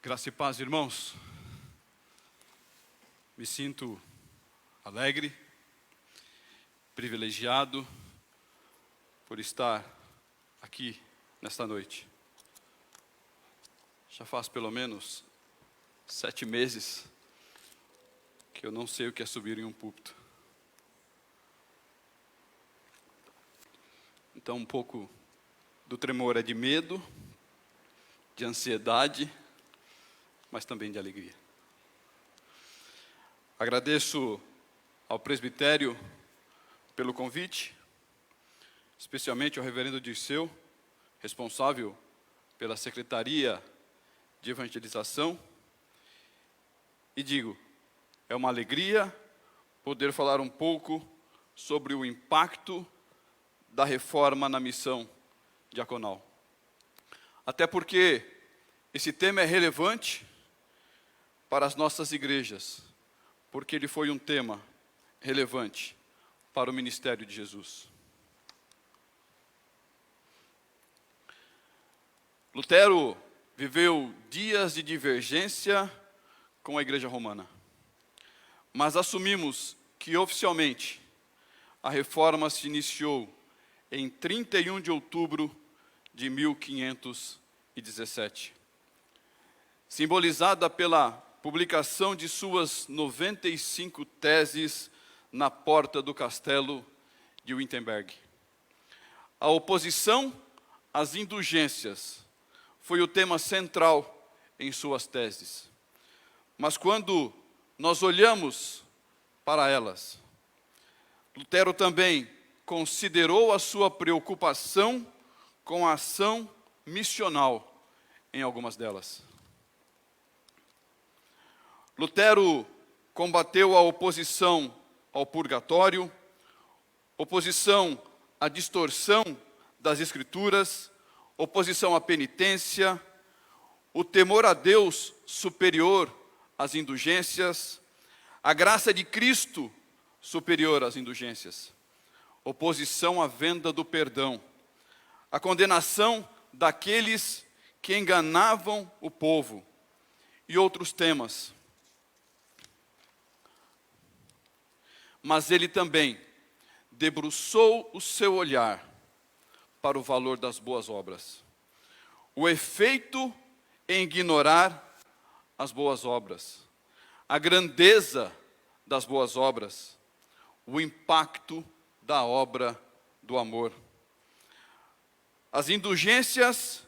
Graça e paz, irmãos. Me sinto alegre, privilegiado por estar aqui nesta noite. Já faz pelo menos 7 meses que eu não sei o que é subir em um púlpito. Então um pouco do tremor é de medo, de ansiedade, mas também de alegria. Agradeço ao presbitério pelo convite, especialmente ao reverendo Dirceu, responsável pela Secretaria de Evangelização, e digo, é uma alegria poder falar um pouco sobre o impacto da reforma na missão diaconal. Até porque esse tema é relevante para as nossas igrejas, porque ele foi um tema relevante para o ministério de Jesus. Lutero viveu dias de divergência com a Igreja Romana, mas assumimos que oficialmente a reforma se iniciou em 31 de outubro de 1517, simbolizada pela publicação de suas 95 teses na porta do castelo de Wittenberg. A oposição às indulgências foi o tema central em suas teses. Mas quando nós olhamos para elas, Lutero também considerou a sua preocupação com a ação missional em algumas delas. Lutero combateu a oposição ao purgatório, oposição à distorção das Escrituras, oposição à penitência, o temor a Deus superior às indulgências, a graça de Cristo superior às indulgências, oposição à venda do perdão, a condenação daqueles que enganavam o povo e outros temas. Mas ele também debruçou o seu olhar para o valor das boas obras. O efeito em ignorar as boas obras, a grandeza das boas obras, o impacto da obra do amor. As indulgências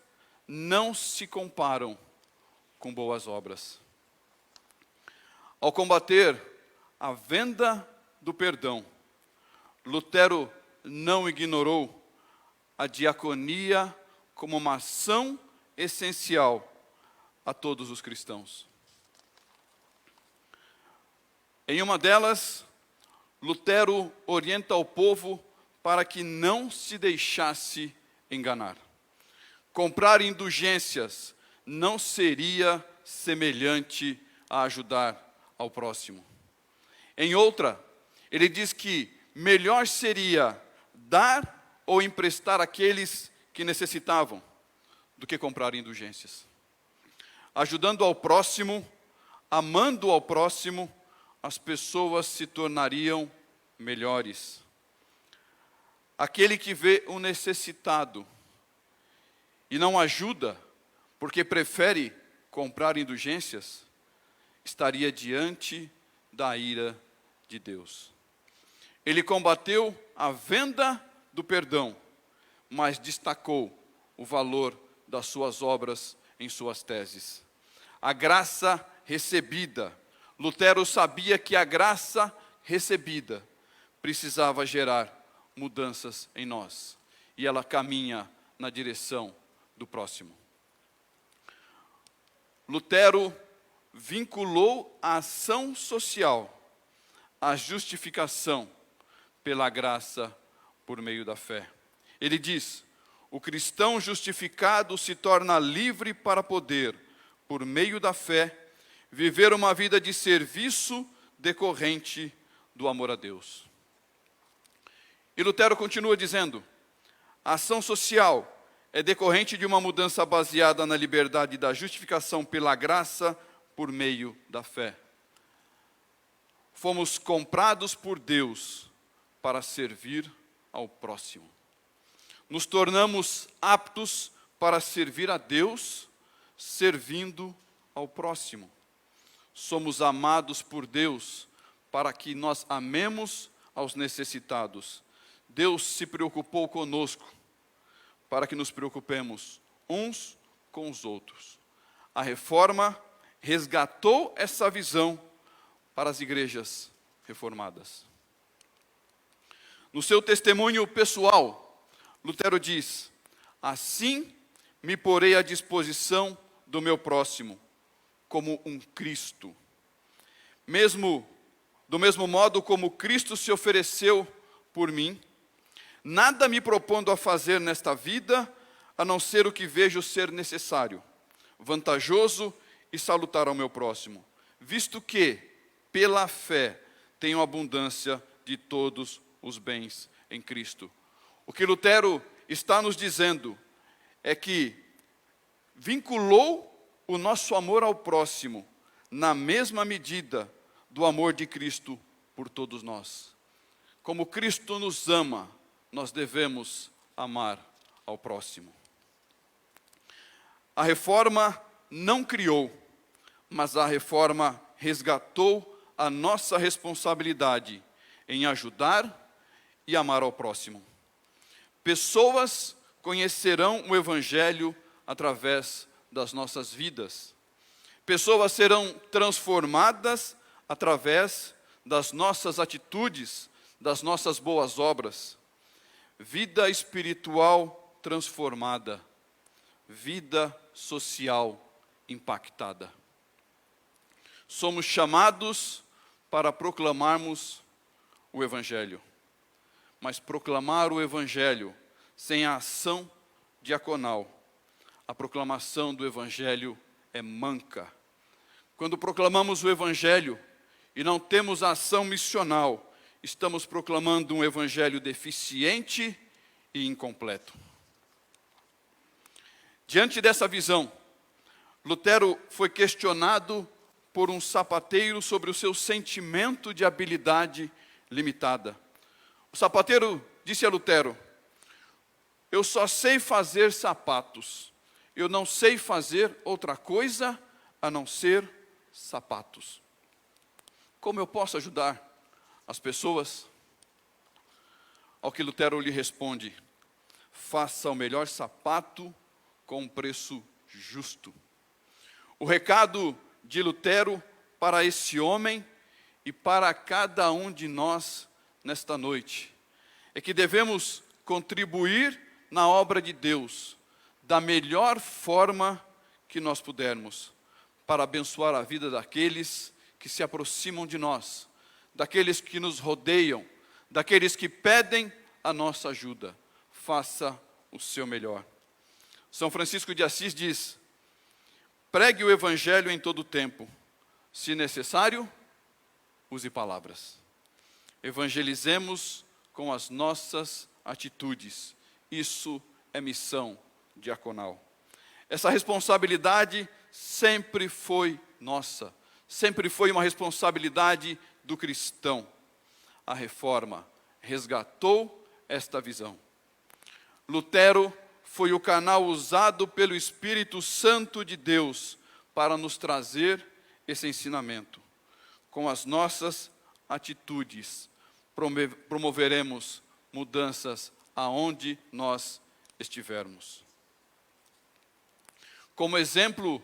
não se comparam com boas obras. Ao combater a venda do perdão, Lutero não ignorou a diaconia como uma ação essencial a todos os cristãos. Em uma delas, Lutero orienta o povo para que não se deixasse enganar. Comprar indulgências não seria semelhante a ajudar ao próximo. Em outra, ele diz que melhor seria dar ou emprestar àqueles que necessitavam do que comprar indulgências. Ajudando ao próximo, amando ao próximo, as pessoas se tornariam melhores. Aquele que vê o necessitado e não ajuda, porque prefere comprar indulgências, estaria diante da ira de Deus. Ele combateu a venda do perdão, mas destacou o valor das suas obras em suas teses. A graça recebida. Lutero sabia que a graça recebida precisava gerar mudanças em nós. E ela caminha na direção do próximo. Lutero vinculou a ação social à justificação pela graça por meio da fé. Ele diz, o cristão justificado se torna livre para poder, por meio da fé, viver uma vida de serviço decorrente do amor a Deus. E Lutero continua dizendo, a ação social é decorrente de uma mudança baseada na liberdade da justificação pela graça por meio da fé. Fomos comprados por Deus para servir ao próximo. Nos tornamos aptos para servir a Deus, servindo ao próximo. Somos amados por Deus para que nós amemos aos necessitados. Deus se preocupou conosco para que nos preocupemos uns com os outros. A reforma resgatou essa visão para as igrejas reformadas. No seu testemunho pessoal, Lutero diz: assim me porei à disposição do meu próximo, como um Cristo. Do mesmo modo como Cristo se ofereceu por mim, nada me propondo a fazer nesta vida, a não ser o que vejo ser necessário, vantajoso e salutar ao meu próximo, visto que, pela fé, tenho abundância de todos os bens em Cristo. O que Lutero está nos dizendo é que vinculou o nosso amor ao próximo na mesma medida do amor de Cristo por todos nós. Como Cristo nos ama, nós devemos amar ao próximo. A reforma não criou, mas a reforma resgatou a nossa responsabilidade em ajudar e amar ao próximo. Pessoas conhecerão o Evangelho através das nossas vidas. Pessoas serão transformadas através das nossas atitudes, das nossas boas obras. Vida espiritual transformada, vida social impactada. Somos chamados para proclamarmos o Evangelho. Mas proclamar o Evangelho sem a ação diaconal, a proclamação do Evangelho é manca. Quando proclamamos o Evangelho e não temos a ação missional, estamos proclamando um Evangelho deficiente e incompleto. Diante dessa visão, Lutero foi questionado por um sapateiro sobre o seu sentimento de habilidade limitada. O sapateiro disse a Lutero: eu só sei fazer sapatos, eu não sei fazer outra coisa a não ser sapatos. Como eu posso ajudar as pessoas? Ao que Lutero lhe responde: faça o melhor sapato com um preço justo. O recado de Lutero para esse homem e para cada um de nós nesta noite é que devemos contribuir na obra de Deus da melhor forma que nós pudermos, para abençoar a vida daqueles que se aproximam de nós, daqueles que nos rodeiam, daqueles que pedem a nossa ajuda. Faça o seu melhor. São Francisco de Assis diz: pregue o Evangelho em todo o tempo. Se necessário, use palavras. Evangelizemos com as nossas atitudes. Isso é missão diaconal. Essa responsabilidade sempre foi nossa. Sempre foi uma responsabilidade do cristão. A reforma resgatou esta visão. Lutero foi o canal usado pelo Espírito Santo de Deus para nos trazer esse ensinamento. Com as nossas atitudes, promoveremos mudanças aonde nós estivermos. Como exemplo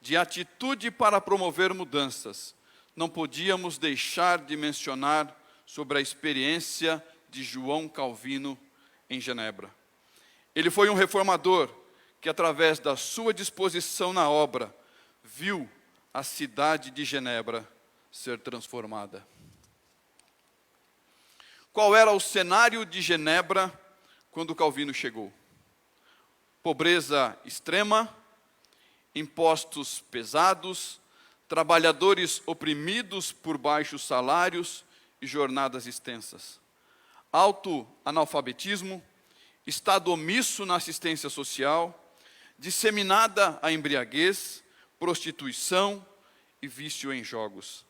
de atitude para promover mudanças, não podíamos deixar de mencionar sobre a experiência de João Calvino em Genebra. Ele foi um reformador que, através da sua disposição na obra, viu a cidade de Genebra ser transformada. Qual era o cenário de Genebra quando Calvino chegou? Pobreza extrema, impostos pesados, trabalhadores oprimidos por baixos salários e jornadas extensas, alto analfabetismo estado omisso na assistência social, disseminada a embriaguez, prostituição e vício em jogos.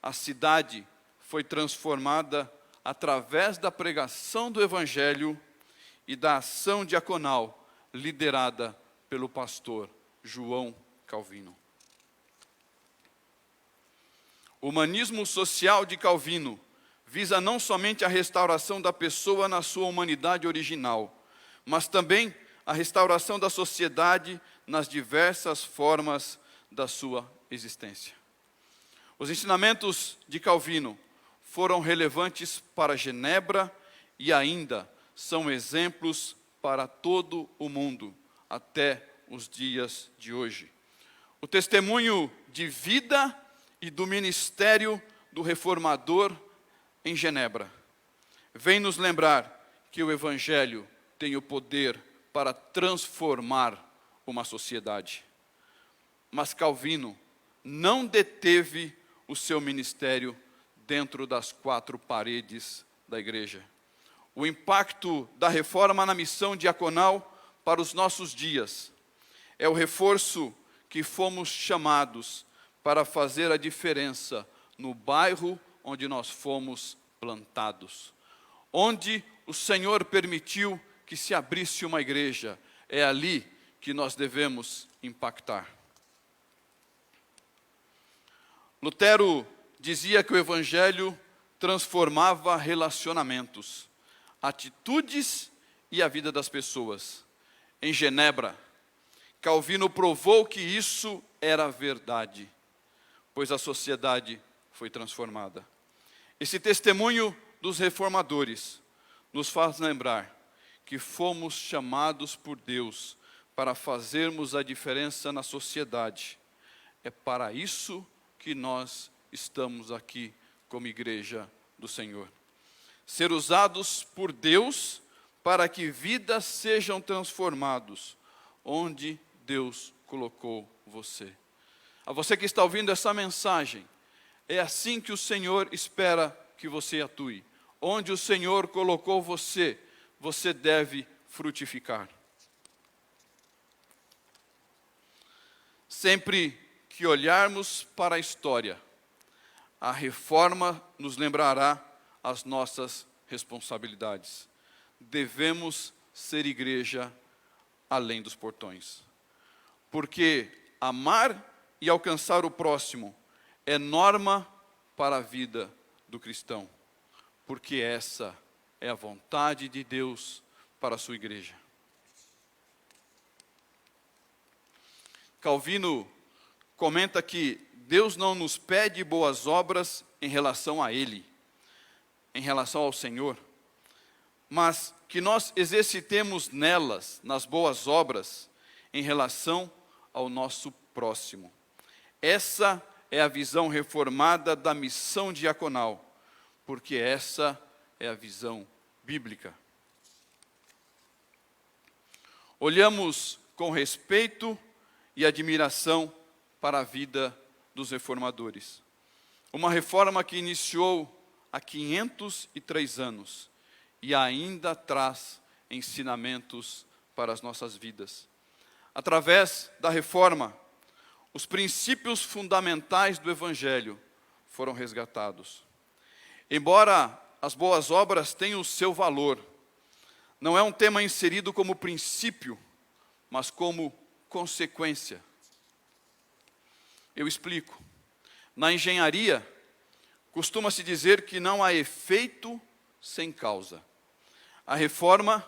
A cidade foi transformada através da pregação do Evangelho e da ação diaconal liderada pelo pastor João Calvino. O humanismo social de Calvino visa não somente a restauração da pessoa na sua humanidade original, mas também a restauração da sociedade nas diversas formas da sua existência. Os ensinamentos de Calvino foram relevantes para Genebra e ainda são exemplos para todo o mundo, até os dias de hoje. O testemunho de vida e do ministério do reformador em Genebra vem nos lembrar que o Evangelho tem o poder para transformar uma sociedade. Mas Calvino não deteve o seu ministério dentro das quatro paredes da igreja. O impacto da reforma na missão diaconal para os nossos dias é o reforço que fomos chamados para fazer a diferença no bairro onde nós fomos plantados. Onde o Senhor permitiu que se abrisse uma igreja, é ali que nós devemos impactar. Lutero dizia que o Evangelho transformava relacionamentos, atitudes e a vida das pessoas. Em Genebra, Calvino provou que isso era verdade, pois a sociedade foi transformada. Esse testemunho dos reformadores nos faz lembrar que fomos chamados por Deus para fazermos a diferença na sociedade. É para isso que nós estamos aqui como igreja do Senhor. Ser usados por Deus para que vidas sejam transformadas onde Deus colocou você. A você que está ouvindo essa mensagem, é assim que o Senhor espera que você atue. Onde o Senhor colocou você, você deve frutificar. Sempre que olharmos para a história, a reforma nos lembrará as nossas responsabilidades. Devemos ser igreja além dos portões. Porque amar e alcançar o próximo é norma para a vida do cristão. Porque essa é a vontade de Deus para a sua igreja. Calvino comenta que Deus não nos pede boas obras em relação a Ele, em relação ao Senhor, mas que nós exercitemos nelas, nas boas obras, em relação ao nosso próximo. Essa é a visão reformada da missão diaconal, porque essa é a visão bíblica. Olhamos com respeito e admiração para a vida dos reformadores. Uma reforma que iniciou há 503 anos e ainda traz ensinamentos para as nossas vidas. Através da reforma, os princípios fundamentais do Evangelho foram resgatados. Embora as boas obras tenham o seu valor, não é um tema inserido como princípio, mas como consequência. Eu explico. Na engenharia, costuma-se dizer que não há efeito sem causa. A reforma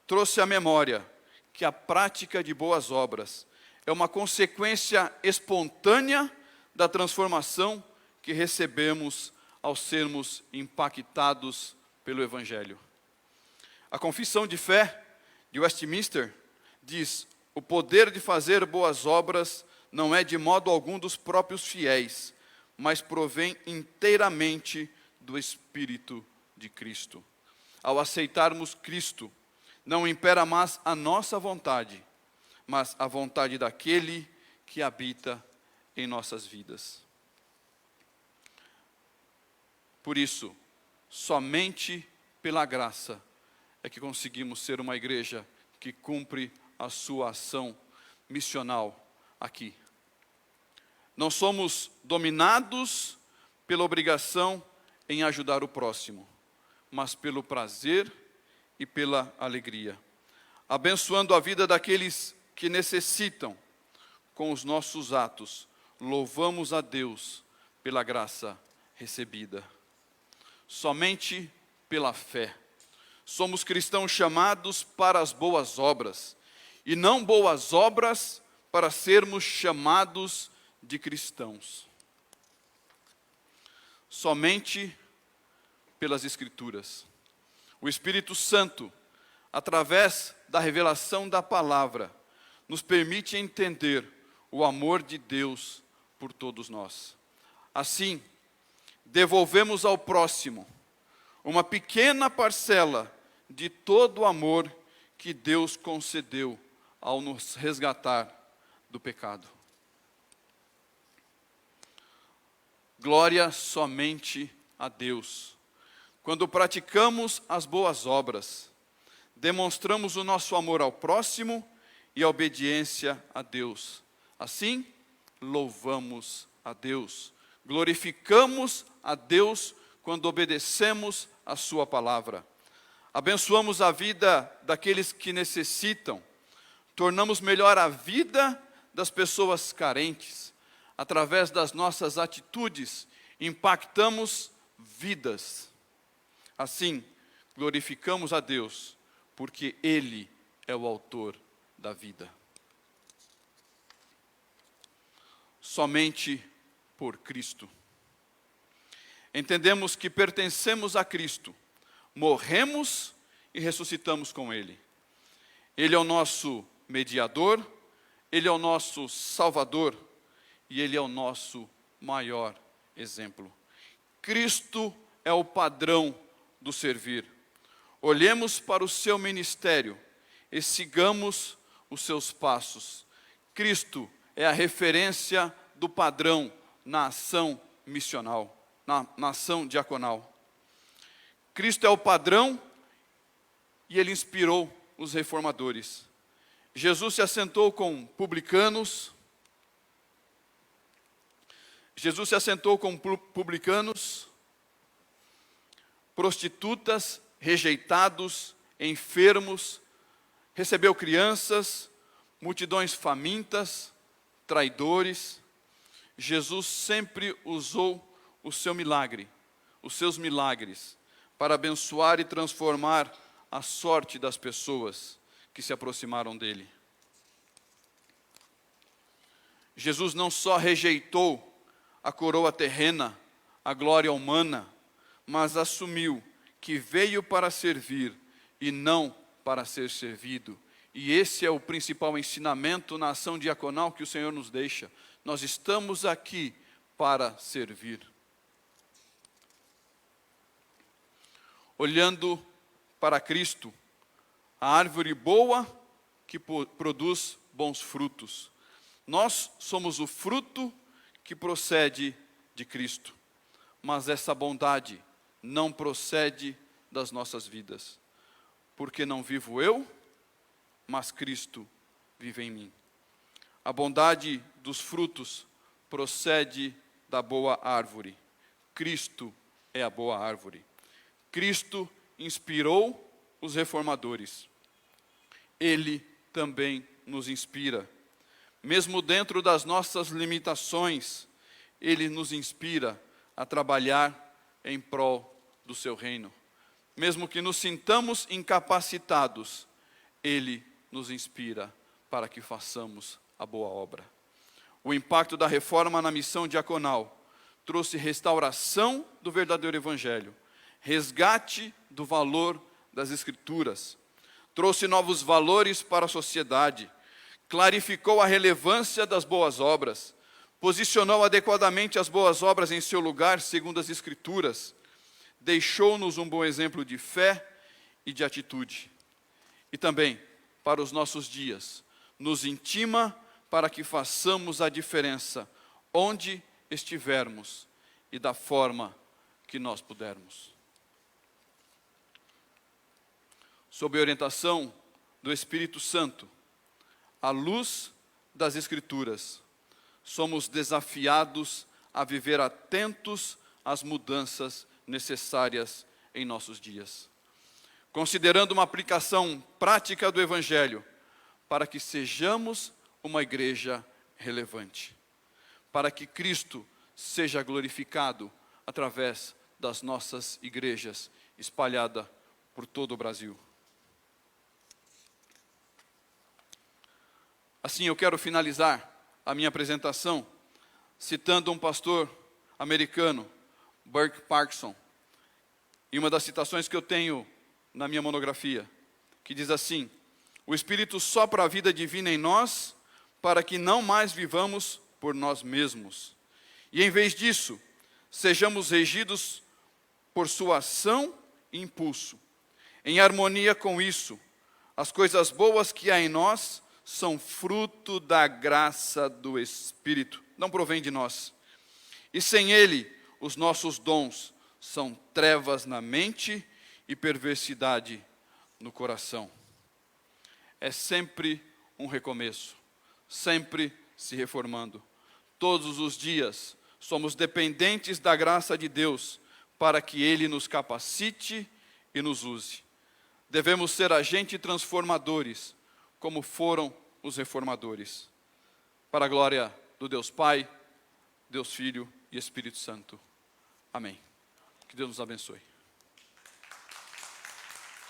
trouxe à memória que a prática de boas obras é uma consequência espontânea da transformação que recebemos ao sermos impactados pelo Evangelho. A Confissão de Fé de Westminster diz: o poder de fazer boas obras não é de modo algum dos próprios fiéis, mas provém inteiramente do Espírito de Cristo. Ao aceitarmos Cristo, não impera mais a nossa vontade, mas a vontade daquele que habita em nossas vidas. Por isso, somente pela graça é que conseguimos ser uma igreja que cumpre a sua ação missional aqui. Não somos dominados pela obrigação em ajudar o próximo, mas pelo prazer e pela alegria, abençoando a vida daqueles que necessitam. Com os nossos atos, louvamos a Deus pela graça recebida. Somente pela fé. Somos cristãos chamados para as boas obras, e não boas obras para sermos chamados de cristãos. Somente pelas Escrituras. O Espírito Santo, através da revelação da palavra, nos permite entender o amor de Deus por todos nós. Assim, devolvemos ao próximo uma pequena parcela de todo o amor que Deus concedeu ao nos resgatar do pecado. Glória somente a Deus. Quando praticamos as boas obras, demonstramos o nosso amor ao próximo e a obediência a Deus. Assim, louvamos a Deus, glorificamos a Deus quando obedecemos a sua palavra. Abençoamos a vida daqueles que necessitam, tornamos melhor a vida das pessoas carentes. Através das nossas atitudes, impactamos vidas. Assim, glorificamos a Deus, porque Ele é o autor da vida. Somente por Cristo. Entendemos que pertencemos a Cristo, morremos e ressuscitamos com Ele. Ele é o nosso mediador, Ele é o nosso Salvador e Ele é o nosso maior exemplo. Cristo é o padrão do servir. Olhemos para o seu ministério e sigamos os seus passos. Cristo é a referência do padrão na ação missional, na ação diaconal. Cristo é o padrão e Ele inspirou os reformadores. Jesus se assentou com publicanos. Prostitutas, rejeitados, enfermos, recebeu crianças, multidões famintas, traidores. Jesus sempre usou os seus milagres, para abençoar e transformar a sorte das pessoas que se aproximaram dele. Jesus não só rejeitou a coroa terrena, a glória humana, mas assumiu que veio para servir e não para ser servido. E esse é o principal ensinamento na ação diaconal que o Senhor nos deixa. Nós estamos aqui para servir. Olhando para Cristo, a árvore boa que produz bons frutos. Nós somos o fruto que procede de Cristo, mas essa bondade não procede das nossas vidas, porque não vivo eu, mas Cristo vive em mim. A bondade dos frutos procede da boa árvore. Cristo é a boa árvore. Cristo inspirou os reformadores. Ele também nos inspira. Mesmo dentro das nossas limitações, Ele nos inspira a trabalhar em prol do seu reino. Mesmo que nos sintamos incapacitados, Ele nos inspira para que façamos a boa obra. O impacto da reforma na missão diaconal trouxe restauração do verdadeiro evangelho, resgate do valor das Escrituras, trouxe novos valores para a sociedade, clarificou a relevância das boas obras, posicionou adequadamente as boas obras em seu lugar, segundo as Escrituras, deixou-nos um bom exemplo de fé e de atitude. E também, para os nossos dias, nos intima para que façamos a diferença onde estivermos e da forma que nós pudermos. sob a orientação do Espírito Santo, à luz das Escrituras, somos desafiados a viver atentos às mudanças necessárias em nossos dias, considerando uma aplicação prática do Evangelho, para que sejamos uma igreja relevante, para que Cristo seja glorificado através das nossas igrejas espalhadas por todo o Brasil. Assim, eu quero finalizar a minha apresentação citando um pastor americano, Burke Parkinson, e uma das citações que eu tenho na minha monografia, que diz assim: o Espírito sopra a vida divina em nós para que não mais vivamos por nós mesmos. E em vez disso, sejamos regidos por sua ação e impulso. Em harmonia com isso, as coisas boas que há em nós são fruto da graça do Espírito, não provém de nós. E sem Ele, os nossos dons são trevas na mente e perversidade no coração. É sempre um recomeço, sempre se reformando. Todos os dias somos dependentes da graça de Deus para que Ele nos capacite e nos use. Devemos ser agentes transformadores, como foram os reformadores. Para a glória do Deus Pai, Deus Filho e Espírito Santo. Amém. Que Deus nos abençoe.